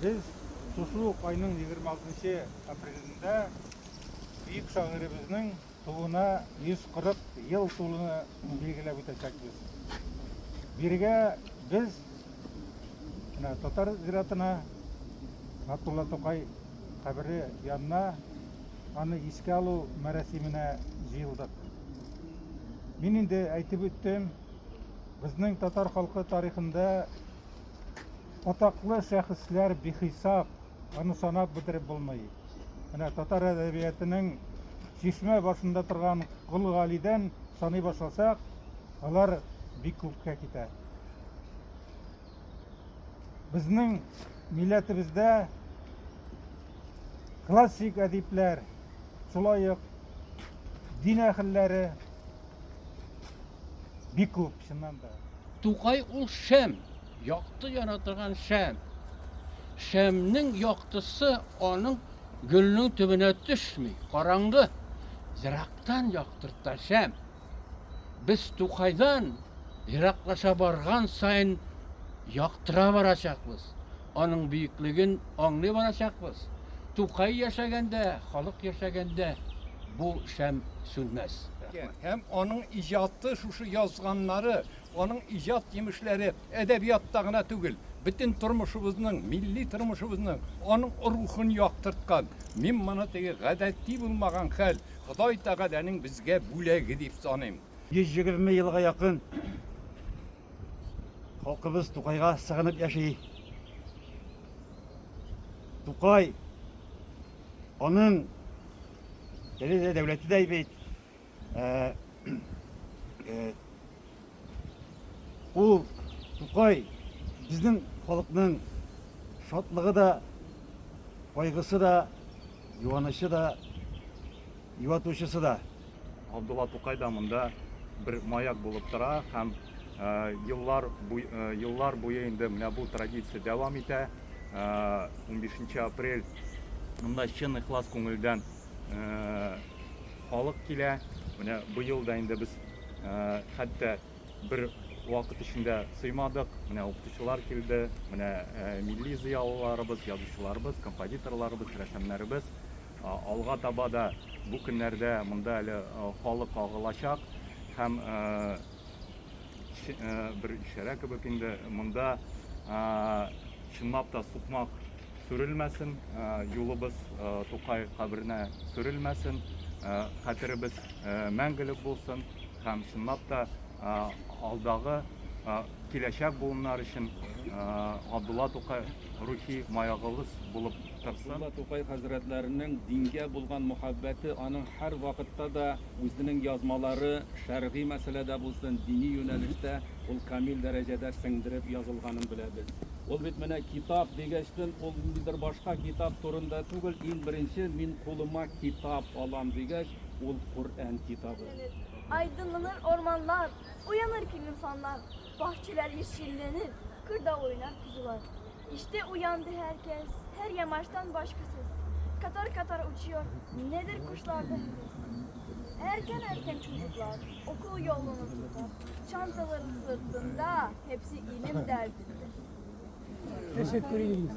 Biz Tuşluq ayının 26 aprelinde büyük şairimizin tuğuna 140 yıl tuğunu belgilep ötecekmiz. Birge biz Tatar ziratına Abdullah Tokay kabri yanına аны еске алу мәрәсиміне жиылдық. Мен енді айтып өттім, біздің татар халқы тарихында атаклы шәхесләр бихисап, аны санап бетереп булмый. Менә татар әдәбиятының чишмә башында торган Кол Галидән саный башласак, алар бик күпкә китә. Безнең милләтебездә классик әдипләр, шулай ук дин әһелләре бик күп чыннан да. Тукай ул шәм, якты яна торган шәм. Шәмнең яктысы аның гөлнең төбенә төшми, караңгы. Зирактан яктырта шәм. Без Тукайдан ераклаша барган сайын яктыра барачакбыз. Аның бийеклеген аңлый барачакбыз. Тукай яшәгәндә, халык яшәгәндә бу шәм сүнмәс. Hem onun icadı, şuşu yazganları, onun icat yemişleri edebiyatta gına tügül. Bütün turmuşumuzun, milli turmuşumuzun onun ruhunu yaktırtkan. Min bana tegi gadetli bulmagan hal, Xuday Tağalanın bizge bülegi deyip sanayım. 120 yılga yakın halkımız Tukay'a sığınıp yaşayı. Tukay onun devleti de beyt. Bu Tukay bizim halkının şatlığı da, kaygısı da, yuvanışı da, yuvatuşusu da. Abdullah Tokay damında bir mayak bulup tara, hem yıllar boyu indi bu tradisiya devam ete. 15 aprel mında şın ıhlas көңілден халық келе. Bu yıl da indi biz hatta bir vakit içinde sıymadık. Okutucular geldi, milli ziyalılarımız, yazıcılarımız, kompozitorlarımız, ressamlarımız. Alğa taба da bu günlerde mında халық ağılaşak. Hem bir işare kibik indi mında çınlap da sıkmak sürülmesin, yolumuz Tokay kabrine sürülmesin, hatırımız мәңгілік болсын, hem çınlap da aldağı келешек буыннар için Abdullah Tokay ruhi mayağımız bulup тұрсын. Abdullah Tokay Hazretlerinin dinge bulgan muhabbeti, onun her vakitte da özünün yazmaları, şer'i meselede bulsun, dini yönelişte ol kamil derecede singdirip yazılganın bilebiz. Ol bitmene kitap degeçtin, ol bir başka kitap turunda tugul, in birinci min koluma kitap alam degeç, ol Kur'an kitabı. Aydınlanır ormanlar, uyanır ki insanlar, bahçeler yeşillenir, kırda oynar kuzular. İşte uyandı herkes, her yamaçtan başkasız. Katar katar uçuyor, nedir kuşlarda heves. Erken çocuklar, okul yolunu tutar. Çantaları sırtında, hepsi ilim derdinde. Teşekkür ederiz.